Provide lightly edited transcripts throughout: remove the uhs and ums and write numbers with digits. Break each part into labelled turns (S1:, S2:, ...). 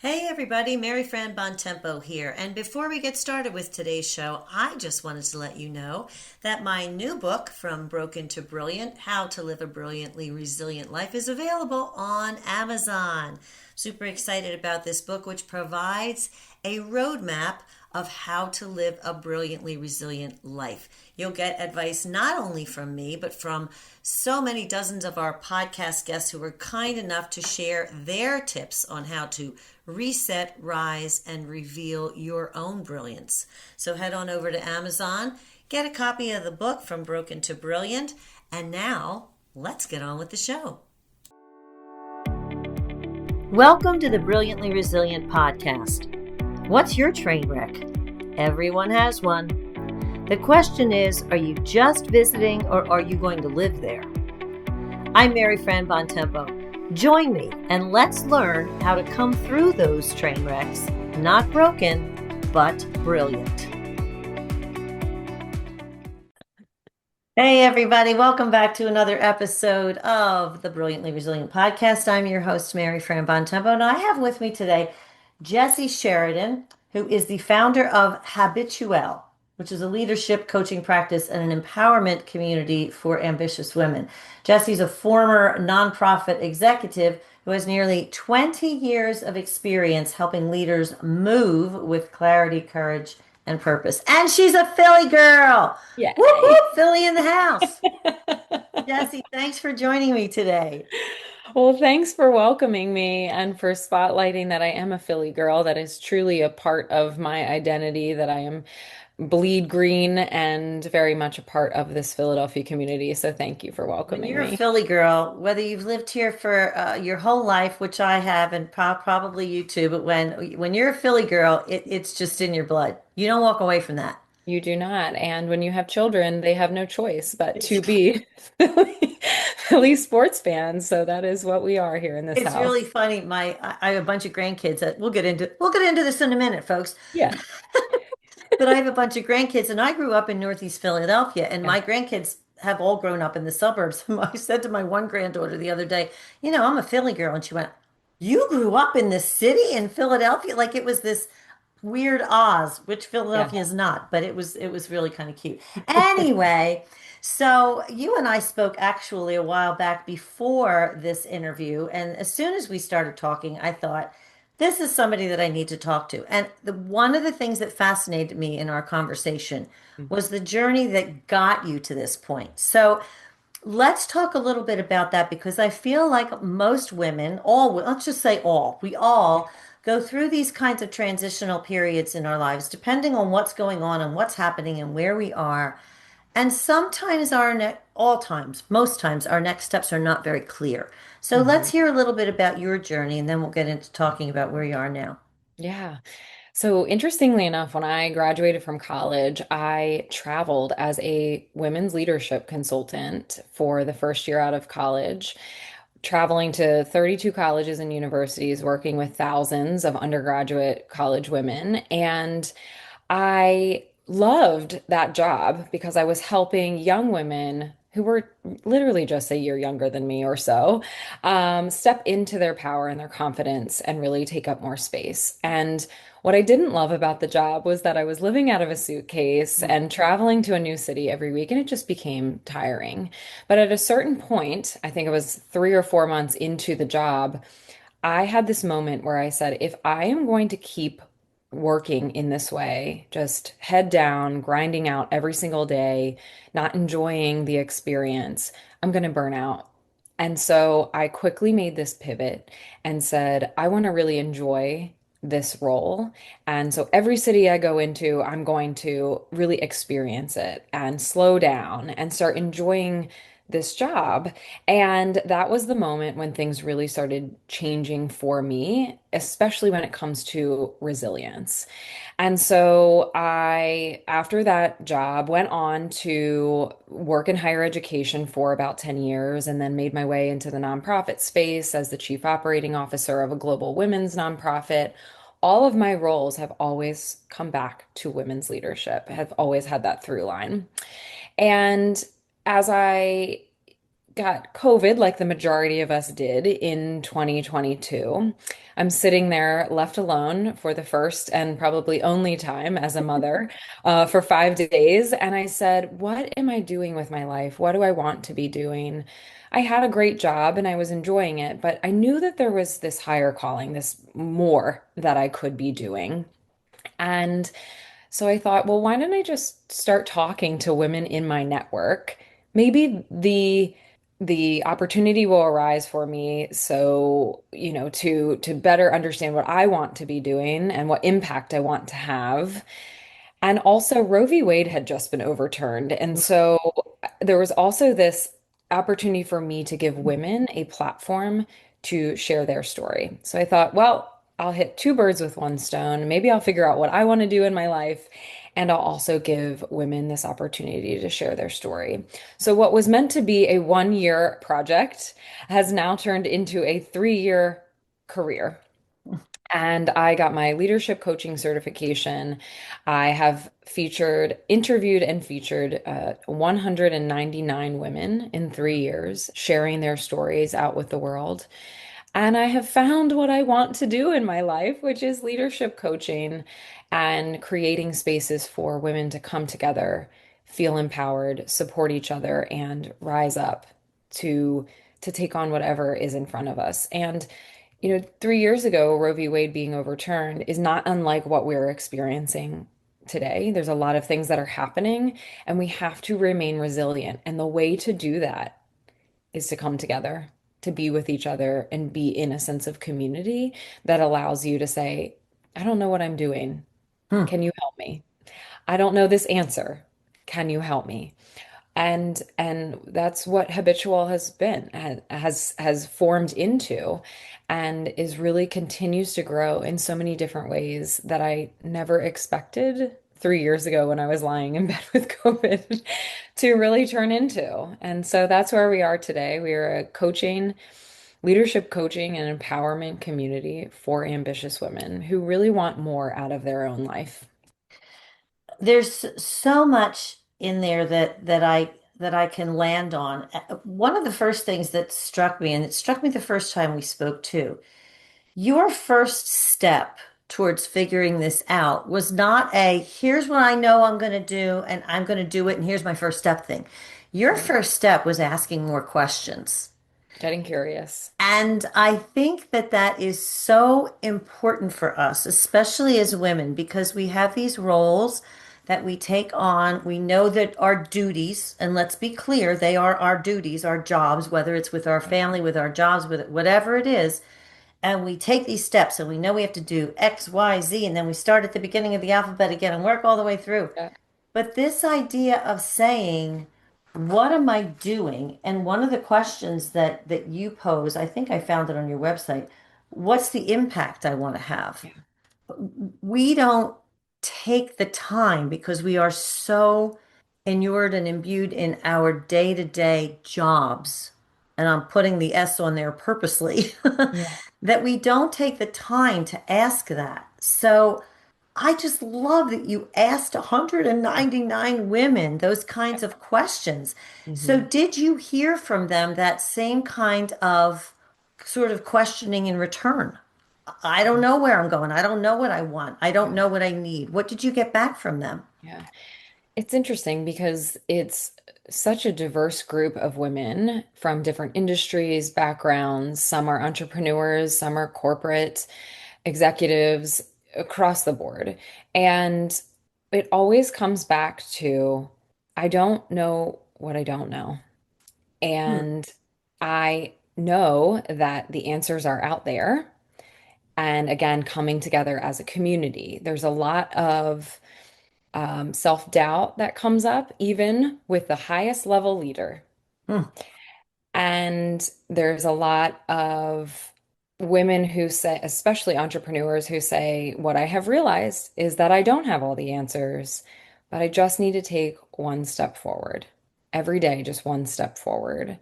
S1: Hey everybody, Mary Fran Bontempo here. And before we get started with today's show, I just wanted to let you know that my new book, From Broken to Brilliant, How to Live a Brilliantly Resilient Life, is available on Amazon. Super excited about this book, which provides a roadmap of how to live a brilliantly resilient life. You'll get advice not only from me, but from so many dozens of our podcast guests who were kind enough to share their tips on how to reset, rise, and reveal your own brilliance. So head on over to Amazon, get a copy of the book From Broken to Brilliant, and now let's get on with the show. Welcome to the Brilliantly Resilient podcast. What's your train wreck? Everyone has one. The question is, are you just visiting or are you going to live there? I'm Mary Fran Bontempo. Join me and let's learn how to come through those train wrecks, not broken, but brilliant. Hey everybody, welcome back to another episode of the Brilliantly Resilient podcast. I'm your host, Mary Fran Bontempo, and I have with me today Jessi Sheridan, who is the founder of Habituelle, which is a leadership coaching practice and an empowerment community for ambitious women. Jessi's a former nonprofit executive who has nearly 20 years of experience helping leaders move with clarity, courage, and purpose. And she's a Philly girl.
S2: Yay.
S1: Whoop, whoop, Philly in the house. Jessi, thanks for joining me today.
S2: Well, thanks for welcoming me and for spotlighting that I am a Philly girl. That is truly a part of my identity, that I am bleed green and very much a part of this Philadelphia community. So thank you for
S1: When
S2: welcoming
S1: you're a
S2: me.
S1: Philly girl, whether you've lived here for your whole life, which I have, and probably you too, but when you're a Philly girl, it's just in your blood. You don't walk away from that.
S2: You do not. And when you have children, they have no choice but
S1: It's
S2: to be Philly sports fans. So that is what we are here in this
S1: it's
S2: house.
S1: really funny. I have a bunch of grandkids that we'll get into this in a minute, folks.
S2: Yeah.
S1: But I have a bunch of grandkids, and I grew up in Northeast Philadelphia, and
S2: Yeah.
S1: my grandkids have all grown up in the suburbs. I said to my one granddaughter the other day, I'm a Philly girl. And she went, You grew up in this city in Philadelphia? Like it was this weird Oz, which
S2: Yeah.
S1: Philadelphia is not, but it was really kind of cute. Anyway, so you and I spoke actually a while back before this interview, and as soon as we started talking, I thought, this is somebody that I need to talk to. And one of the things that fascinated me in our conversation was the journey that got you to this point. So let's talk a little bit about that because I feel like most women, let's just say all, we all go through these kinds of transitional periods in our lives, depending on what's going on and what's happening and where we are. And sometimes all times, most times, our next steps are not very clear. So let's
S2: Mhm.
S1: hear a little bit about your journey and then we'll get into talking about where you are now.
S2: Yeah. So, interestingly enough, when I graduated from college, I traveled as a women's leadership consultant for the first year out of college, traveling to 32 colleges and universities, working with thousands of undergraduate college women. And I loved that job because I was helping young women who were literally just a year younger than me or so, step into their power and their confidence and really take up more space. And what I didn't love about the job was that I was living out of a suitcase and traveling to a new city every week, and it just became tiring. But at a certain point, I think it was 3 or 4 months into the job, I had this moment where I said, if I am going to keep working in this way, just head down, grinding out every single day, not enjoying the experience, I'm going to burn out. And so I quickly made this pivot and said, I want to really enjoy this role. And so every city I go into, I'm going to really experience it and slow down and start enjoying this job. And that was the moment when things really started changing for me, especially when it comes to resilience. And so I, after that job, went on to work in higher education for about 10 years and then made my way into the nonprofit space as the chief operating officer of a global women's nonprofit. All of my roles have always come back to women's leadership, have always had that through line. And as I got COVID like the majority of us did in 2022. I'm sitting there left alone for the first and probably only time as a mother for 5 days. And I said, what am I doing with my life? What do I want to be doing? I had a great job and I was enjoying it, but I knew that there was this higher calling, this more that I could be doing. And so I thought, well, why don't I just start talking to women in my network? Maybe the opportunity will arise for me so, to better understand what I want to be doing and what impact I want to have. And also, Roe v. Wade had just been overturned. And so there was also this opportunity for me to give women a platform to share their story. So I thought, well, I'll hit two birds with one stone. Maybe I'll figure out what I want to do in my life. And I'll also give women this opportunity to share their story. So, what was meant to be a 1 year project has now turned into a 3 year career. And I got my leadership coaching certification. I have interviewed and featured 199 women in 3 years, sharing their stories out with the world. And I have found what I want to do in my life, which is leadership coaching and creating spaces for women to come together, feel empowered, support each other, and rise up to to take on whatever is in front of us. And 3 years ago, Roe v. Wade being overturned is not unlike what we're experiencing today. There's a lot of things that are happening, and we have to remain resilient. And the way to do that is to come together, to be with each other, and be in a sense of community that allows you to say, I don't know what I'm doing.
S1: Hmm.
S2: Can you help me? I don't know this answer. Can you help me? And that's what Habitual has been, has formed into, and is really continues to grow in so many different ways that I never expected 3 years ago when I was lying in bed with COVID to really turn into. And so that's where we are today. We are a leadership coaching and empowerment community for ambitious women who really want more out of their own life.
S1: There's so much in there that I can land on. One of the first things that struck me, and it struck me the first time we spoke too, your first step towards figuring this out was not a here's what I know I'm going to do and I'm going to do it and here's my first step thing. Your
S2: Right.
S1: first step was asking more questions.
S2: Getting curious.
S1: And I think that that is so important for us, especially as women, because we have these roles that we take on. We know that our duties, and let's be clear, they are our duties, our jobs, whether it's with our family, with our jobs, with whatever it is. And we take these steps and we know we have to do X, Y, Z, and then we start at the beginning of the alphabet again and work all the way through.
S2: Yeah.
S1: But this idea of saying, what am I doing? And one of the questions that you pose, I think I found it on your website, what's the impact I want to have?
S2: Yeah.
S1: We don't take the time because we are so inured and imbued in our day-to-day jobs, and I'm putting the S on there purposely,
S2: Yeah.
S1: that we don't take the time to ask that. So I just love that you asked 199 women those kinds of questions. So
S2: Hmm.
S1: did you hear from them that same kind of sort of questioning in return? I don't know where I'm going. I don't know what I want. I don't
S2: Yeah.
S1: know what I need. What did you get back from them?
S2: Yeah. It's interesting because it's such a diverse group of women from different industries, backgrounds. Some are entrepreneurs, some are corporate executives across the board. And it always comes back to I don't know what I don't know.
S1: Hmm.
S2: And I know that the answers are out there. And again, coming together as a community, there's a lot of self-doubt that comes up, even with the highest level leader.
S1: Hmm.
S2: And there's a lot of women who say, especially entrepreneurs who say, what I have realized is that I don't have all the answers, but I just need to take one step forward. Every day, just one step forward.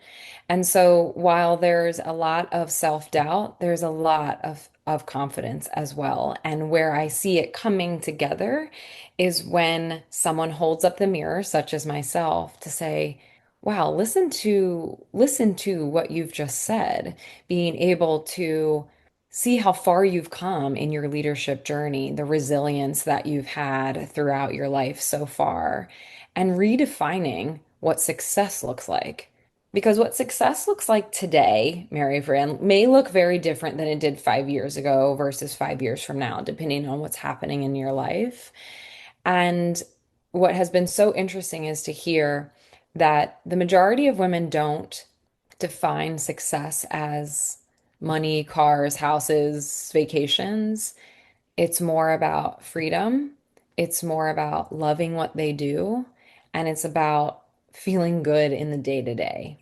S2: And so while there's a lot of self-doubt, there's a lot of confidence as well. And where I see it coming together is when someone holds up the mirror, such as myself, to say, wow, listen to what you've just said, being able to see how far you've come in your leadership journey, the resilience that you've had throughout your life so far, and redefining what success looks like. Because what success looks like today, Mary Fran, may look very different than it did 5 years ago versus 5 years from now, depending on what's happening in your life. And what has been so interesting is to hear that the majority of women don't define success as money, cars, houses, vacations. It's more about freedom. It's more about loving what they do. And it's about feeling good in the day to day.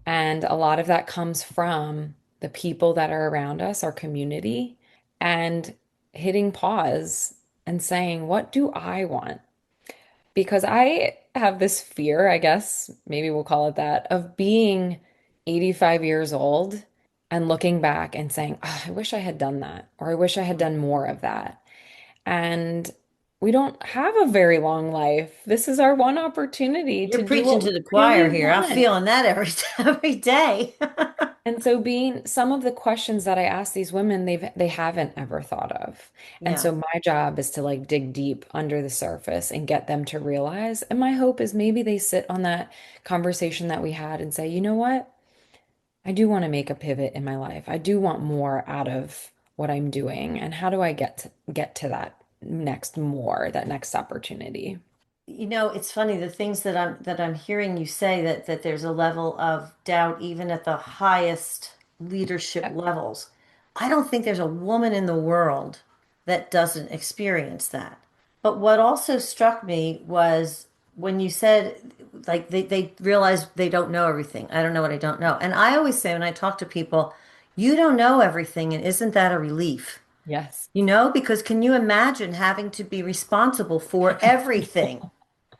S2: And a lot of that comes from the people that are around us, our community, and hitting pause and saying, what do I want? Because I have this fear, I guess, maybe we'll call it that, of being 85 years old and looking back and saying, oh, I wish I had done that, or I wish I had done more of that. And we don't have a very long life. This is our one opportunity
S1: You're
S2: to do
S1: preaching
S2: what we
S1: to the
S2: really
S1: choir here. I'm
S2: want.
S1: feeling that every every day.
S2: And so being some of the questions that I ask these women, they haven't ever thought of. And
S1: Yeah.
S2: so my job is to like dig deep under the surface and get them to realize. And my hope is maybe they sit on that conversation that we had and say, you know what? I do want to make a pivot in my life. I do want more out of what I'm doing. And how do I get to that next more, that next opportunity?
S1: It's funny the things that I'm hearing you say that there's a level of doubt even at the highest leadership
S2: Yep.
S1: levels. I don't think there's a woman in the world that doesn't experience that. But what also struck me was when you said like they realize they don't know everything. I don't know what I don't know. And I always say when I talk to people, you don't know everything, and isn't that a relief?
S2: Yes.
S1: Because can you imagine having to be responsible for everything?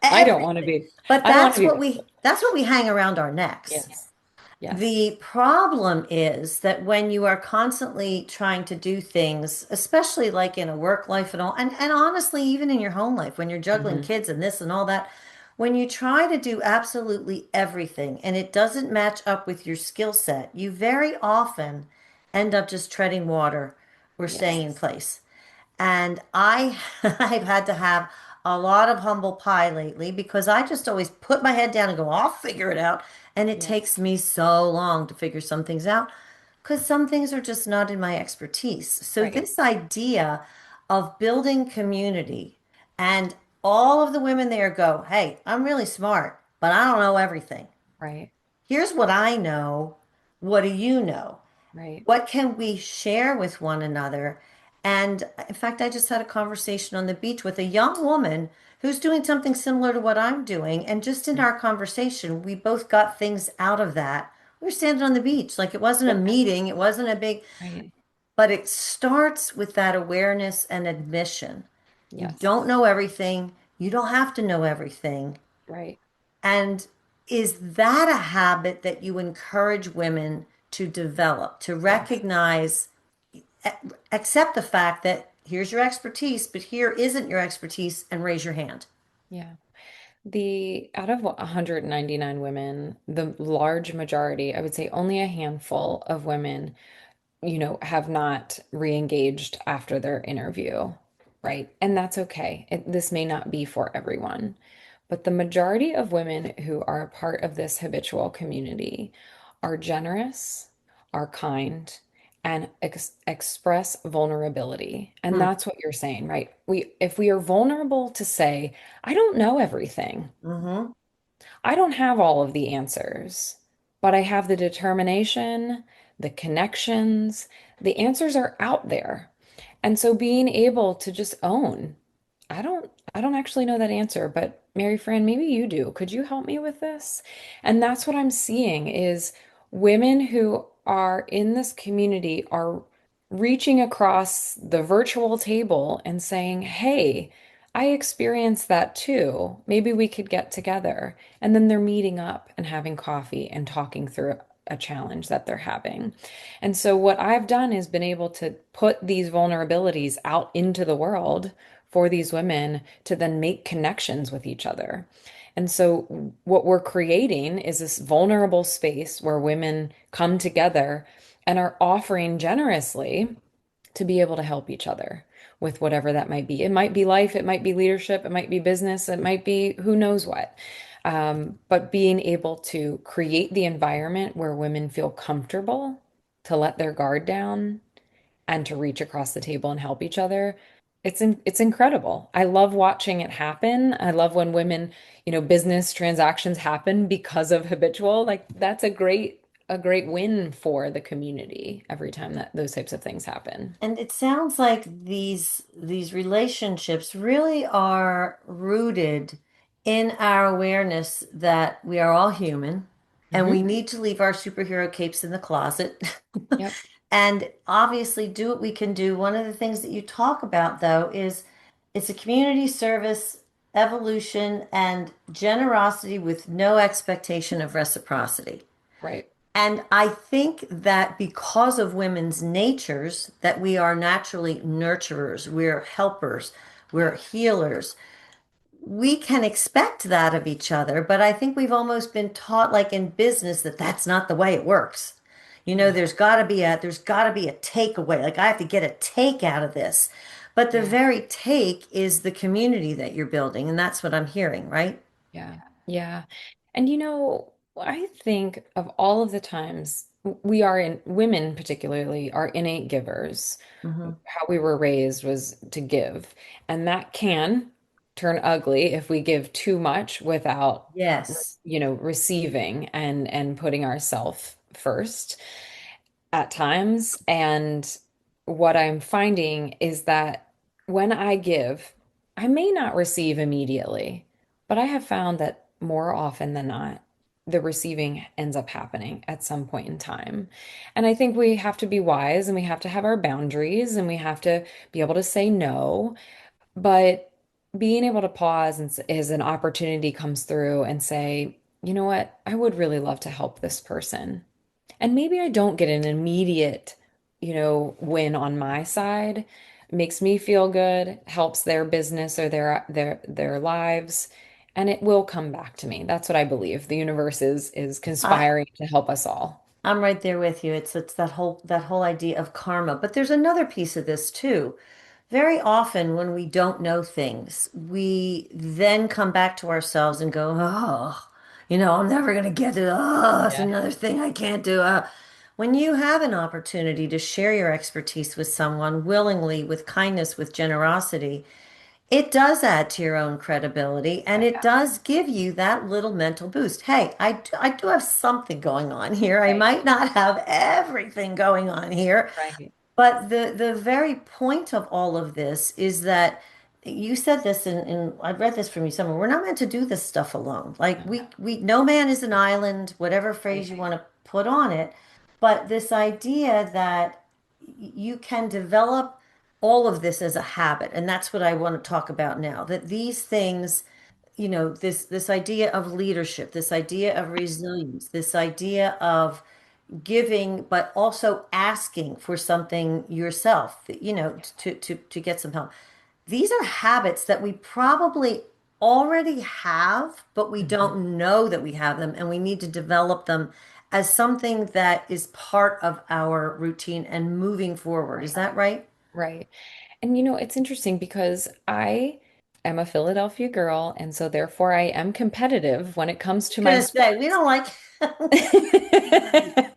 S2: I don't want to
S1: Everything.
S2: be,
S1: But
S2: I don't want to be,
S1: that's what we hang around our necks.
S2: yes, yes.
S1: The problem is that when you are constantly trying to do things, especially like in a work life and all, and honestly, even in your home life, when you're juggling
S2: Mhm.
S1: kids and this and all that, when you try to do absolutely everything and it doesn't match up with your skill set, you very often end up just treading water or staying in
S2: Yes.
S1: place. And I've had to have a lot of humble pie lately because I just always put my head down and go, I'll figure it out. And it
S2: Yeah.
S1: takes me so long to figure some things out because some things are just not in my expertise. So
S2: Right.
S1: this idea of building community and all of the women there go, hey, I'm really smart, but I don't know everything.
S2: Right.
S1: Here's what I know. What do you know?
S2: Right.
S1: What can we share with one another? And in fact, I just had a conversation on the beach with a young woman who's doing something similar to what I'm doing. And just in
S2: Right.
S1: our conversation, we both got things out of that. We were standing on the beach, like it wasn't a
S2: Yeah.
S1: meeting, it wasn't a big,
S2: Right.
S1: but it starts with that awareness and admission. You
S2: Yes.
S1: don't know everything, you don't have to know everything.
S2: Right.
S1: And is that a habit that you encourage women to develop, to
S2: Yes.
S1: recognize, accept the fact that here's your expertise, but here isn't your expertise, and raise your hand?
S2: Yeah. The out of 199 women, the large majority, I would say only a handful of women, have not re-engaged after their interview, right? And that's okay. This may not be for everyone, but the majority of women who are a part of this habitual community are generous, are kind, and express vulnerability. And
S1: Hmm.
S2: that's what you're saying, right? If we are vulnerable to say, I don't know everything.
S1: Mm-hmm.
S2: I don't have all of the answers, but I have the determination, the connections, the answers are out there. And so being able to just own, I don't actually know that answer, but Mary Fran, maybe you do. Could you help me with this? And that's what I'm seeing is women who are in this community are reaching across the virtual table and saying, "Hey, I experienced that too. Maybe we could get together." And then they're meeting up and having coffee and talking through a challenge that they're having. And so what I've done is been able to put these vulnerabilities out into the world for these women to then make connections with each other. And so, what we're creating is this vulnerable space where women come together and are offering generously to be able to help each other with whatever that might be. It might be life, it might be leadership, it might be business, it might be who knows what. But being able to create the environment where women feel comfortable to let their guard down and to reach across the table and help each other. It's incredible. I love watching it happen. I love when women, business transactions happen because of Habitual. Like that's a great win for the community every time that those types of things happen.
S1: And it sounds like these relationships really are rooted in our awareness that we are all human and we
S2: Hmm.
S1: need to leave our superhero capes in the closet
S2: Yep.
S1: and obviously do what we can do. One of the things that you talk about though is it's a community service, evolution, and generosity with no expectation of reciprocity.
S2: Right.
S1: And I think that because of women's natures, that we are naturally nurturers, we're helpers, we're
S2: Yeah.
S1: healers. We can expect that of each other, but I think we've almost been taught, like in business, that that's not the way it works.
S2: Yeah.
S1: There's got to be a takeaway. Like I have to get a take out of this. But the
S2: Yeah.
S1: very take is the community that you're building, and that's what I'm hearing, right?
S2: Yeah. Yeah. And I think of all of the times we are in women particularly are innate givers.
S1: Hmm.
S2: How we were raised was to give. And that can turn ugly if we give too much without,
S1: Yes.
S2: receiving and putting ourselves first at times. And what I'm finding is that when I give, I may not receive immediately, but I have found that more often than not, the receiving ends up happening at some point in time. And I think we have to be wise and we have to have our boundaries and we have to be able to say no. But being able to pause and as an opportunity comes through and say, you know what, I would really love to help this person. And maybe I don't get an immediate, win on my side. Makes me feel good, helps their business or their lives, and it will come back to me. That's what I believe. The universe is
S1: I,
S2: conspiring to help us all.
S1: I'm right there with you. It's that whole idea of karma. But there's another piece of this too. Very often when we don't know things, we then come back to ourselves and go, "Oh, I'm never gonna get it. Oh, it's
S2: Yeah.
S1: another thing I can't do." When you have an opportunity to share your expertise with someone willingly, with kindness, with generosity, it does add to your own credibility and
S2: Oh,
S1: it
S2: yeah.
S1: does give you that little mental boost. Hey, I do have something going on here. I
S2: Right.
S1: might not have everything going on here,
S2: Right.
S1: but the very point of all of this is that you said this and I read this from you somewhere. We're not meant to do this stuff alone. Like
S2: No.
S1: we no man is an island, whatever phrase
S2: Right.
S1: you want to put on it. But this idea that you can develop all of this as a habit, and that's what I want to talk about now. That these things, this idea of leadership, this idea of resilience, this idea of giving, but also asking for something yourself, to get some help. These are habits that we probably already have, but we
S2: Mhm.
S1: don't know that we have them, and we need to develop them as something that is part of our routine and moving forward. Is
S2: Right.
S1: that right?
S2: Right. And it's interesting because I am a Philadelphia girl, and so therefore I am competitive when it comes to my
S1: Gonna say we
S2: sports.
S1: don't like anybody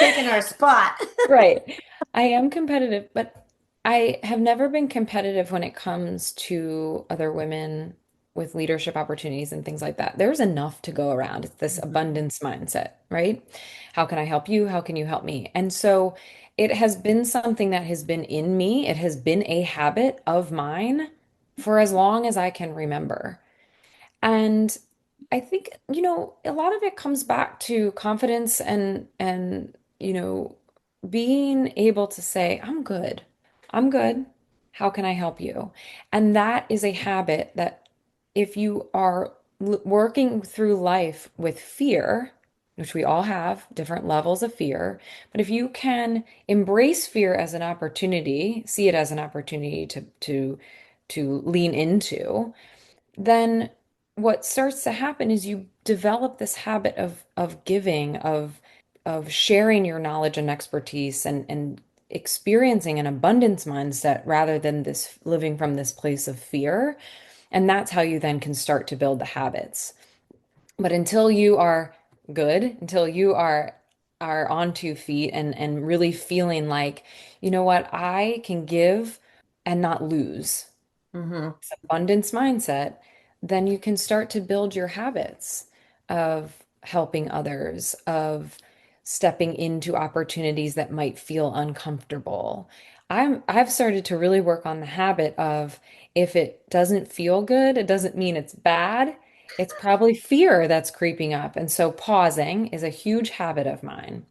S1: taking our spot.
S2: Right. I am competitive, but I have never been competitive when it comes to other women with leadership opportunities and things like that. There's enough to go around. It's this
S1: Mhm.
S2: abundance mindset, right? How can I help you? How can you help me? And so it has been something that has been in me. It has been a habit of mine for as long as I can remember. And I think, a lot of it comes back to confidence and being able to say, I'm good. I'm good. How can I help you? And that is a habit that if you are working through life with fear, which we all have different levels of fear, but if you can embrace fear as an opportunity, see it as an opportunity to lean into, then what starts to happen is you develop this habit of giving, of sharing your knowledge and expertise and experiencing an abundance mindset rather than this living from this place of fear. And that's how you then can start to build the habits. But until you are good, until you are on 2 feet and really feeling like, you know what, I can give and not lose
S1: Hmm.
S2: abundance mindset, then you can start to build your habits of helping others, of stepping into opportunities that might feel uncomfortable. I've started to really work on the habit of if it doesn't feel good, it doesn't mean it's bad. It's probably fear that's creeping up. And so pausing is a huge habit of mine.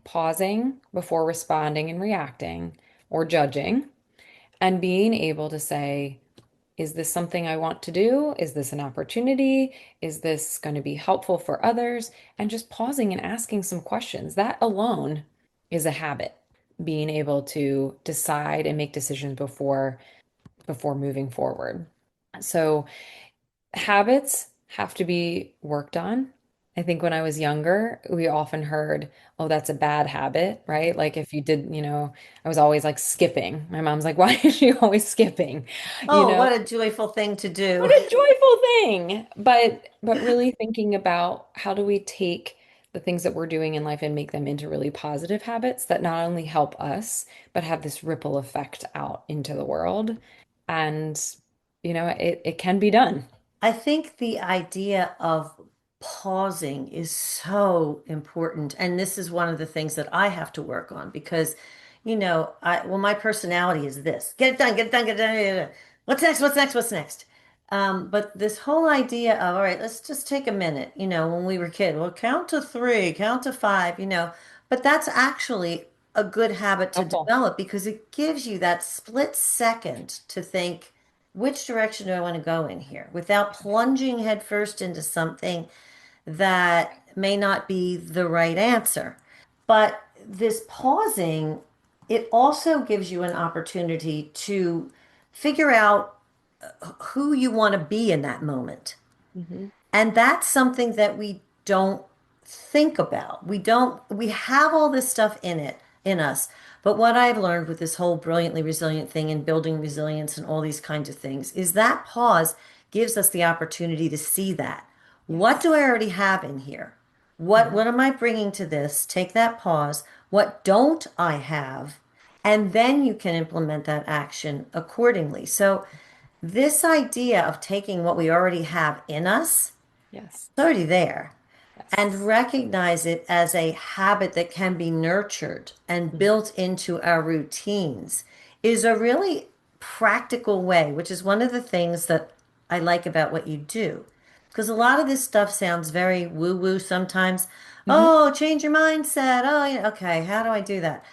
S2: Pausing before responding and reacting or judging, and being able to say, is this something I want to do? Is this an opportunity? Is this going to be helpful for others? And just pausing and asking some questions. That alone is a habit, being able to decide and make decisions before moving forward. So habits have to be worked on. I think when I was younger, we often heard, oh, that's a bad habit, right? Like if you did, I was always like skipping. My mom's like, why is she always skipping? You
S1: Oh,
S2: know,
S1: what a joyful thing to
S2: what
S1: do.
S2: a joyful thing. But really thinking about how do we take the things that we're doing in life and make them into really positive habits that not only help us, but have this ripple effect out into the world. And, it can be done.
S1: I think the idea of pausing is so important. And this is one of the things that I have to work on because, my personality is this: get it done, get it done, get it done. Get it done. What's next? What's next? What's next? But this whole idea of, all right, let's just take a minute, when we were kids, well, count to three, count to five, but that's actually a good habit to
S2: Helpful.
S1: develop because it gives you that split second to think, which direction do I want to go in here without plunging headfirst into something that may not be the right answer. But this pausing, it also gives you an opportunity to figure out who you want to be in that moment.
S2: Hmm.
S1: And that's something that we don't think about. We have all this stuff in us. But what I've learned with this whole brilliantly resilient thing and building resilience and all these kinds of things is that pause gives us the opportunity to see that. What
S2: Yes.
S1: do I already have in here?
S2: Hmm.
S1: What am I bringing to this? Take that pause. What don't I have? And then you can implement that action accordingly. So this idea of taking what we already have in us,
S2: Yes.
S1: it's already there,
S2: Yes.
S1: and recognize it as a habit that can be nurtured and
S2: Mhm.
S1: built into our routines is a really practical way, which is one of the things that I like about what you do. Because a lot of this stuff sounds very woo woo sometimes.
S2: Hmm.
S1: Oh, change your mindset. Oh, yeah, okay. How do I do that?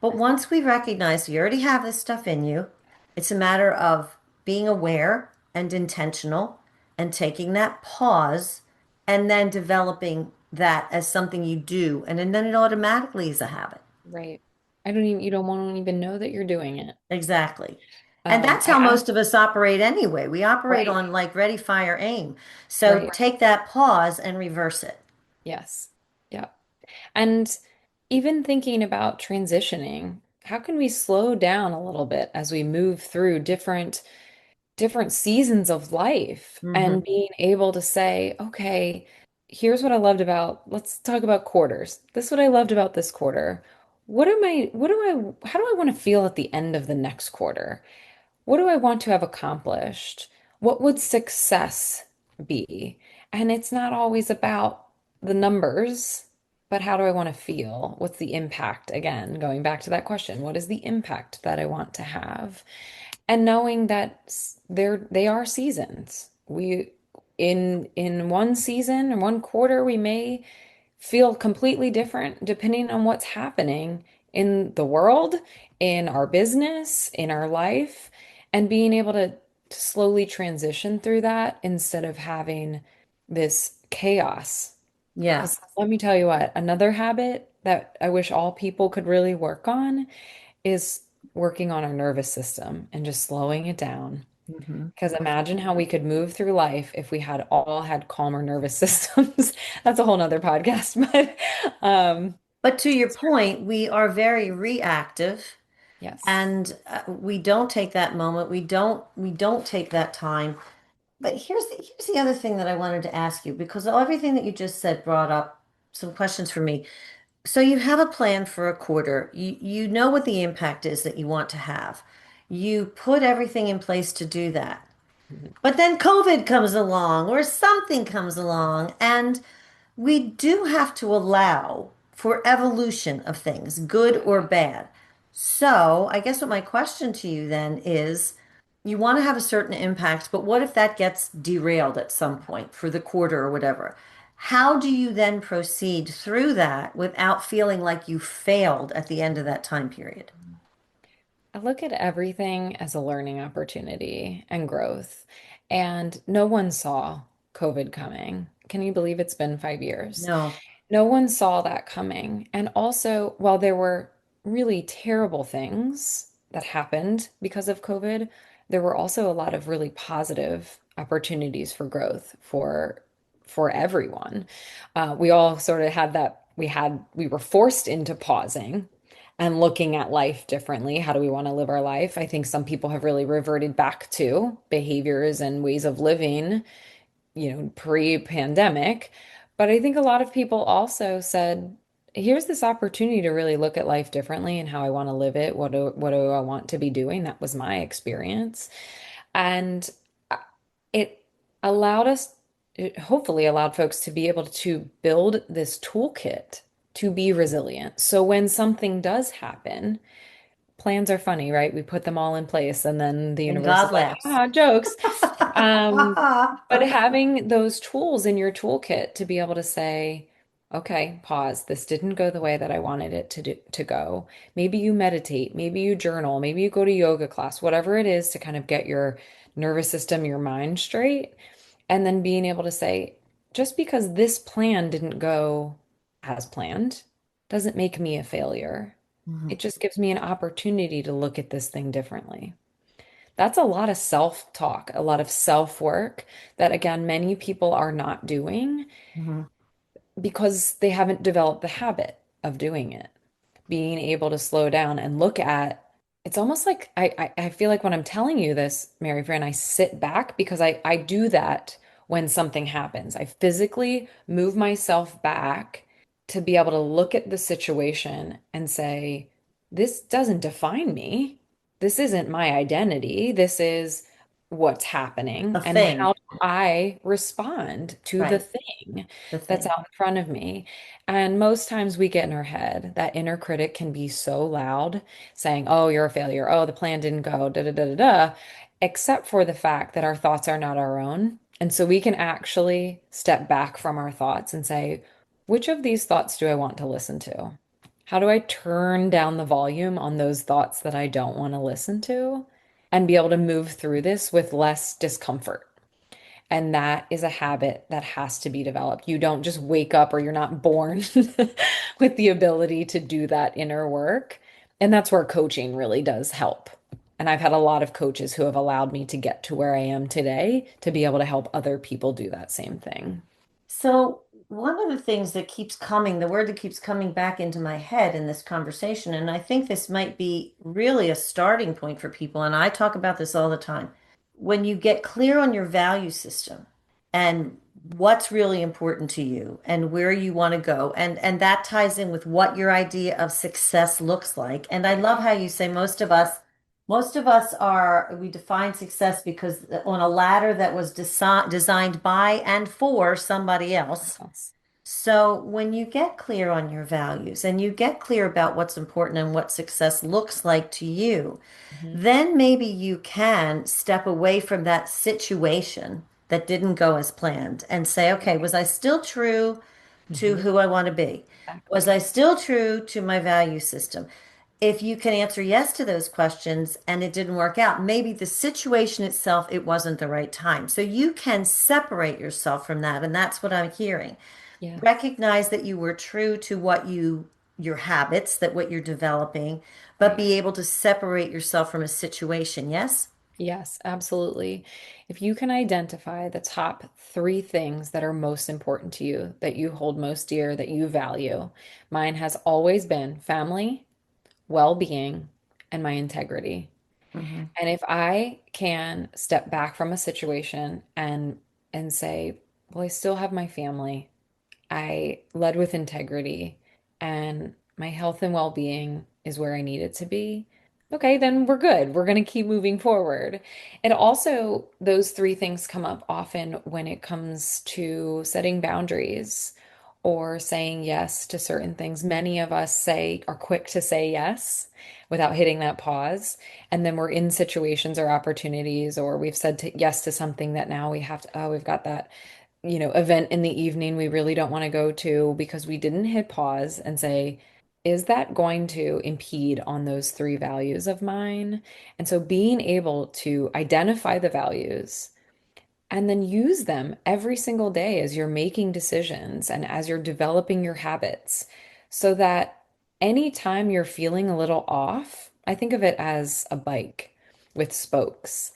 S1: But once we recognize you already have this stuff in you, it's a matter of being aware and intentional and taking that pause and then developing that as something you do. And then it automatically is a habit.
S2: Right. I don't even, you don't want to even know that you're doing it.
S1: Exactly. And that's
S2: I
S1: how
S2: have,
S1: most of us operate anyway. We operate
S2: right,
S1: on like ready, fire, aim. So
S2: right.
S1: take that pause and reverse it.
S2: Yes. Yeah. And even thinking about transitioning, how can we slow down a little bit as we move through different seasons of life
S1: Hmm.
S2: and being able to say, okay, here's what I loved about, let's talk about quarters. This is what I loved about this quarter. How do I want to feel at the end of the next quarter? What do I want to have accomplished? What would success be? And it's not always about the numbers, but how do I want to feel? What's the impact? Again, going back to that question, what is the impact that I want to have? And knowing that they are seasons. We in one season or one quarter, we may feel completely different depending on what's happening in the world, in our business, in our life, and being able to slowly transition through that instead of having this chaos.
S1: Yeah.
S2: Because let me tell you what, another habit that I wish all people could really work on is working on our nervous system and just slowing it down.
S1: Hmm.
S2: Because imagine how we could move through life if we had all had calmer nervous systems. That's a whole nother podcast, but
S1: But to your point, we are very reactive
S2: yes.
S1: and we don't take that moment. We don't take that time. But here's the other thing that I wanted to ask you because everything that you just said brought up some questions for me. So you have a plan for a quarter. You know what the impact is that you want to have. You put everything in place to do that.
S2: Mhm.
S1: But then COVID comes along or something comes along, and we do have to allow for evolution of things, good or bad. So, I guess what my question to you then is you want to have a certain impact, but what if that gets derailed at some point for the quarter or whatever? How do you then proceed through that without feeling like you failed at the end of that time period?
S2: I look at everything as a learning opportunity and growth. And no one saw COVID coming. Can you believe it's been 5 years?
S1: No.
S2: No one saw that coming. And also, while there were really terrible things that happened because of COVID, there were also a lot of really positive opportunities for growth for everyone. We all sort of had that we were forced into pausing and looking at life differently. How do we want to live our life? I think some people have really reverted back to behaviors and ways of living, pre-pandemic. But I think a lot of people also said, here's this opportunity to really look at life differently and how I want to live it. What do I want to be doing? That was my experience. And it allowed us, it hopefully allowed folks to be able to build this toolkit to be resilient. So when something does happen, plans are funny, right? We put them all in place and then the
S1: And
S2: universe is
S1: God
S2: like,
S1: laughs.
S2: ah, jokes. Um, but having those tools in your toolkit to be able to say, okay, pause. This didn't go the way that I wanted it to go. Maybe you meditate, maybe you journal, maybe you go to yoga class, whatever it is to kind of get your nervous system, your mind straight. And then being able to say, just because this plan didn't go as planned doesn't make me a failure.
S1: Mhm,
S2: It just gives me an opportunity to look at this thing differently. That's a lot of self-talk, a lot of self-work that, again, many people are not doing
S1: mhm.
S2: because they haven't developed the habit of doing it. Being able to slow down and look at it's almost like I feel like when I'm telling you this, Mary Fran, I sit back because I do that when something happens. I physically move myself back to be able to look at the situation and say, this doesn't define me. This isn't my identity. This is what's happening.
S1: A
S2: And
S1: thing,
S2: how do I respond to the
S1: right?
S2: thing
S1: The
S2: that's
S1: thing.
S2: out in front of me? And most times we get in our head. That inner critic can be so loud, saying, oh, you're a failure. Oh, the plan didn't go, da da da da da, except for the fact that our thoughts are not our own. And so we can actually step back from our thoughts and say, which of these thoughts do I want to listen to? How do I turn down the volume on those thoughts that I don't want to listen to and be able to move through this with less discomfort? And that is a habit that has to be developed. You don't just wake up or you're not born with the ability to do that inner work. And that's where coaching really does help. And I've had a lot of coaches who have allowed me to get to where I am today to be able to help other people do that same thing.
S1: So, one of the things that keeps coming, the word that keeps coming back into my head in this conversation, and I think this might be really a starting point for people, and I talk about this all the time. When you get clear on your value system and what's really important to you and where you want to go, and that ties in with what your idea of success looks like. And I love how you say most of us are, we define success because on a ladder that was designed by and for somebody else.
S2: Yes.
S1: So when you get clear on your values and you get clear about what's important and what success looks like to you,
S2: Mhm.
S1: then maybe you can step away from that situation that didn't go as planned and say, okay, was I still true to
S2: Mhm.
S1: who I want to be? Was
S2: Exactly.
S1: I still true to my value system? If you can answer yes to those questions and it didn't work out, maybe the situation itself, it wasn't the right time. So you can separate yourself from that. And that's what I'm hearing.
S2: Yes.
S1: Recognize that you were true to your habits, that what you're developing, but
S2: Right.
S1: be able to separate yourself from a situation. Yes?
S2: Yes, absolutely. If you can identify the top three things that are most important to you, that you hold most dear, that you value, mine has always been family, well-being, and my integrity.
S1: Hmm.
S2: And if I can step back from a situation and say, well, I still have my family. I led with integrity and my health and well-being is where I need it to be. Okay, then we're good. We're going to keep moving forward. It also, those three things come up often when it comes to setting boundaries or saying yes to certain things. Many of us are quick to say yes without hitting that pause. And then we're in situations or opportunities, or we've said yes to something that now we have to, oh, we've got that event in the evening we really don't want to go to because we didn't hit pause and say, is that going to impede on those three values of mine? And so being able to identify the values and then use them every single day as you're making decisions and as you're developing your habits so that anytime you're feeling a little off, I think of it as a bike with spokes.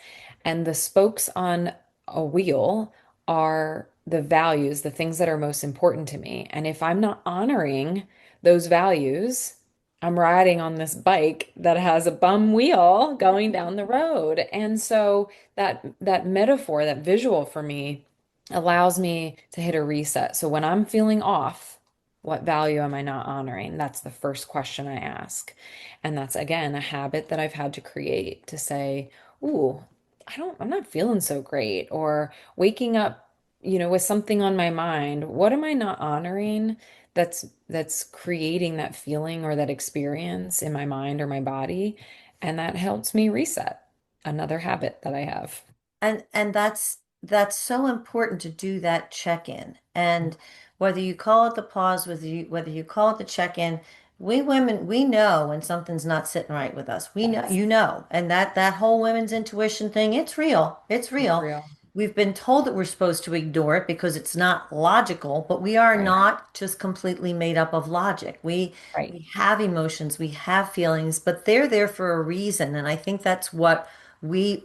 S2: And the spokes on a wheel are the values, the things that are most important to me. And if I'm not honoring those values, I'm riding on this bike that has a bum wheel going down the road. And so that metaphor, that visual for me allows me to hit a reset. So when I'm feeling off, what value am I not honoring? That's the first question I ask. And that's again a habit that I've had to create to say, "Ooh, I'm not feeling so great," or waking up, with something on my mind. What am I not honoring that's creating that feeling or that experience in my mind or my body? And that helps me reset. Another habit that I have.
S1: And that's so important to do that check-in. And whether you call it the pause, whether you call it the check-in, we women, we know when something's not sitting right with us. We know,
S2: Yes,
S1: you know, and that whole women's intuition thing, it's real. It's
S2: it's
S1: real.
S2: real.
S1: We've been told that we're supposed to ignore it because it's not logical, but we are
S2: Right,
S1: not just completely made up of logic.
S2: right,
S1: We have emotions, we have feelings, but they're there for a reason. And I think that's what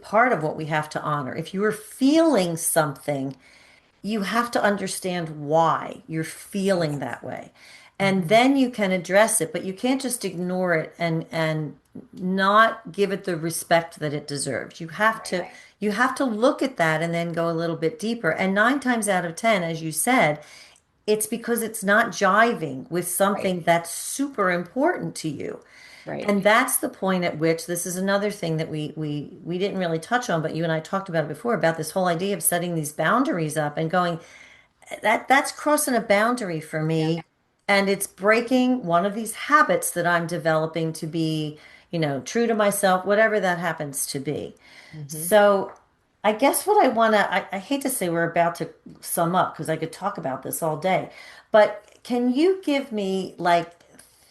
S1: part of what we have to honor. If you are feeling something, you have to understand why you're feeling
S2: yes.
S1: that way. And
S2: Mhm.
S1: then you can address it, but you can't just ignore it and not give it the respect that it deserves.
S2: Right,
S1: You have to look at that and then go a little bit deeper. And 9 times out of 10, as you said, it's because it's not jiving with
S2: right,
S1: something that's super important to you.
S2: right.
S1: And that's the point at which this is another thing that we didn't really touch on, but you and I talked about it before about this whole idea of setting these boundaries up and going, that's crossing a boundary for
S2: Yeah.
S1: me, and it's breaking one of these habits that I'm developing to be, true to myself, whatever that happens to be.
S2: Hmm.
S1: So I guess what I hate to say we're about to sum up because I could talk about this all day, but can you give me like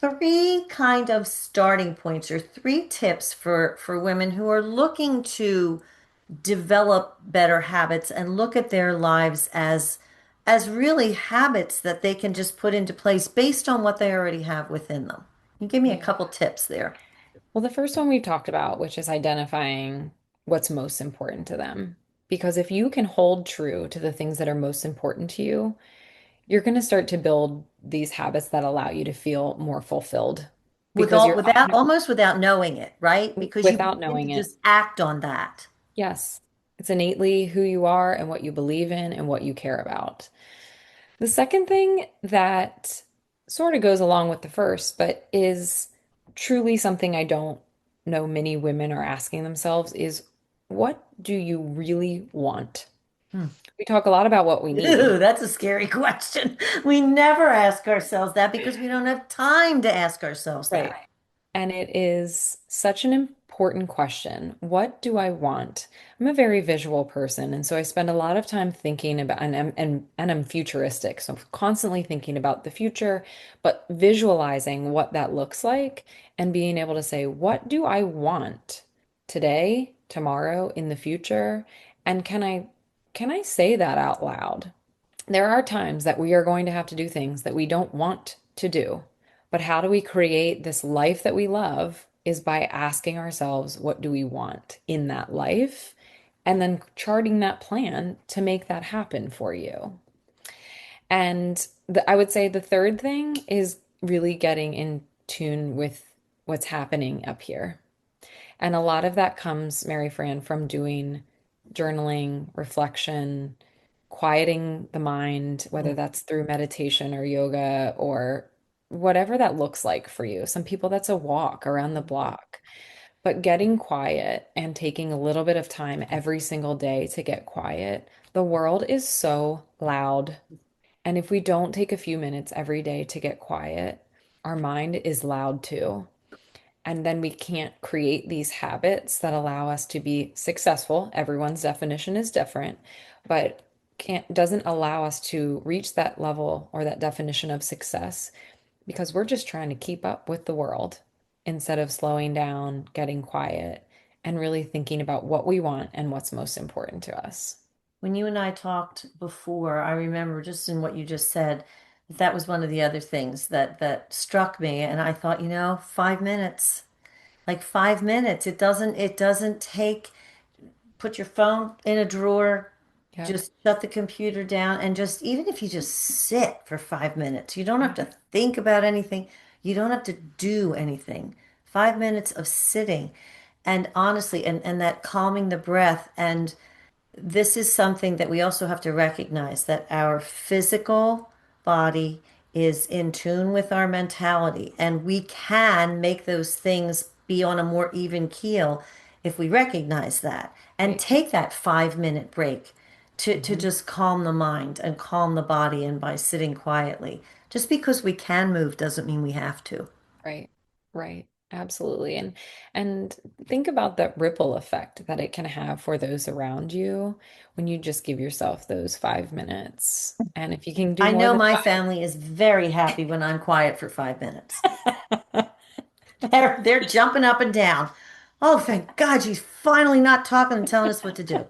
S1: three kind of starting points or three tips for women who are looking to develop better habits and look at their lives as really habits that they can just put into place based on what they already have within them? Can you give me a
S2: Yeah.
S1: couple tips there?
S2: Well, the first one we've talked about, which is identifying what's most important to them. Because if you can hold true to the things that are most important to you, you're going to start to build these habits that allow you to feel more fulfilled because you're
S1: Without almost without knowing it, right? Because you
S2: without
S1: begin to
S2: knowing it.
S1: just act on that.
S2: Yes, it's innately who you are and what you believe in and what you care about. The second thing that sort of goes along with the first, but is truly something I don't know many women are asking themselves is what do you really want?
S1: Hmm.
S2: We talk a lot about what we need,
S1: Ew, that's a scary question. We never ask ourselves that because we don't have time to ask ourselves
S2: right?
S1: that.
S2: And it is such an important question. What do I want? I'm a very visual person, and so I spend a lot of time thinking about and I'm futuristic. So I'm constantly thinking about the future, but visualizing what that looks like and being able to say, what do I want today, tomorrow, in the future? And can I say that out loud? There are times that we are going to have to do things that we don't want to do. But how do we create this life that we love is by asking ourselves, what do we want in that life? And then charting that plan to make that happen for you. And I would say the third thing is really getting in tune with what's happening up here. And a lot of that comes, Mary Fran, from doing journaling, reflection, quieting the mind, whether that's through meditation or yoga or whatever that looks like for you. Some people that's a walk around the block. But getting quiet and taking a little bit of time every single day to get quiet, the world is so loud. And if we don't take a few minutes every day to get quiet, our mind is loud too. And then we can't create these habits that allow us to be successful. Everyone's definition is different, but can't doesn't allow us to reach that level or that definition of success because we're just trying to keep up with the world instead of slowing down, getting quiet, and really thinking about what we want and what's most important to us.
S1: When you and I talked before, I remember just in what you just said, that was one of the other things that struck me. And I thought, 5 minutes, like 5 minutes. It doesn't take, put your phone in a drawer,
S2: Yep.
S1: just shut the computer down, and just, even if you just sit for 5 minutes, you don't have to think about anything. You don't have to do anything. 5 minutes of sitting. And honestly, and that calming the breath. And this is something that we also have to recognize, that our physical body is in tune with our mentality, and we can make those things be on a more even keel if we recognize that and
S2: Right.
S1: take that 5 minute break to
S2: Mhm.
S1: just calm the mind and calm the body. And by sitting quietly, just because we can move doesn't mean we have to.
S2: Right. Right. Absolutely. And think about that ripple effect that it can have for those around you when you just give yourself those 5 minutes. And if you can do
S1: I
S2: more
S1: know
S2: than
S1: my family is very happy when I'm quiet for 5 minutes.
S2: 5.
S1: They're jumping up and down. Oh, thank God she's finally not talking and telling us what to do.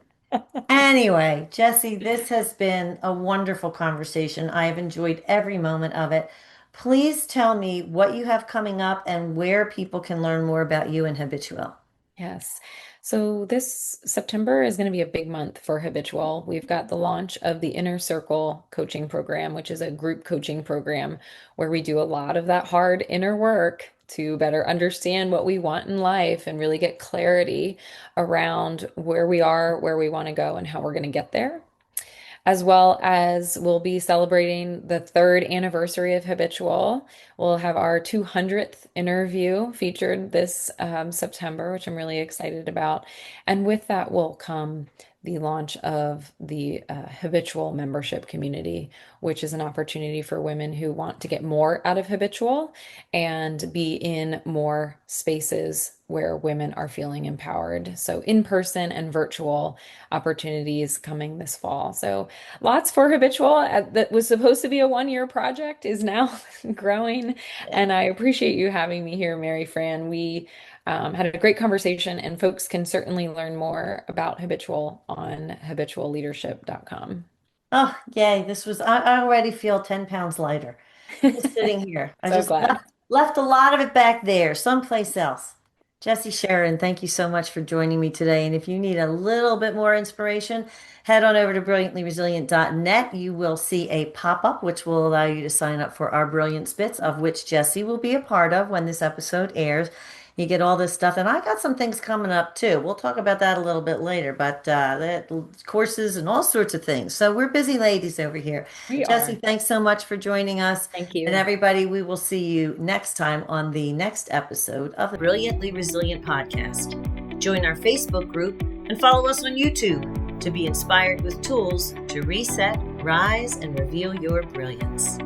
S1: Anyway, Jessi, this has been a wonderful conversation. I have enjoyed every moment of it. Please tell me what you have coming up and where people can learn more about you and Habituelle.
S2: Yes. So this September is going to be a big month for Habitual. We've got the launch of the Inner Circle coaching program, which is a group coaching program where we do a lot of that hard inner work to better understand what we want in life and really get clarity around where we are, where we want to go, and how we're going to get there, as well as we'll be celebrating the third anniversary of Habitual. We'll have our 200th interview featured this September, which I'm really excited about. And with that will come the launch of the Habitual membership community, which is an opportunity for women who want to get more out of Habitual and be in more spaces where women are feeling empowered. So, in person and virtual opportunities coming this fall. So, lots for Habitual. That was supposed to be a 1 year project is now growing. And I appreciate you having me here, Mary Fran. We had a great conversation, and folks can certainly learn more about Habitual on habitualleadership.com.
S1: Oh, yay. I already feel 10 pounds lighter. Just sitting here. I
S2: So
S1: just
S2: glad.
S1: left a lot of it back there, someplace else. Jessi Sheridan, thank you so much for joining me today. And if you need a little bit more inspiration, head on over to brilliantlyresilient.net. You will see a pop-up which will allow you to sign up for our Brilliant Bits, of which Jessi will be a part of when this episode airs. You get all this stuff, and I got some things coming up too. We'll talk about that a little bit later, but courses and all sorts of things. So we're busy ladies over here.
S2: We
S1: Jessi,
S2: are.
S1: thanks so much for joining us.
S2: Thank
S1: And
S2: you.
S1: everybody, we will see you next time on the next episode of the Brilliantly Resilient podcast. Join our Facebook group and follow us on YouTube to be inspired with tools to reset, rise, and reveal your brilliance.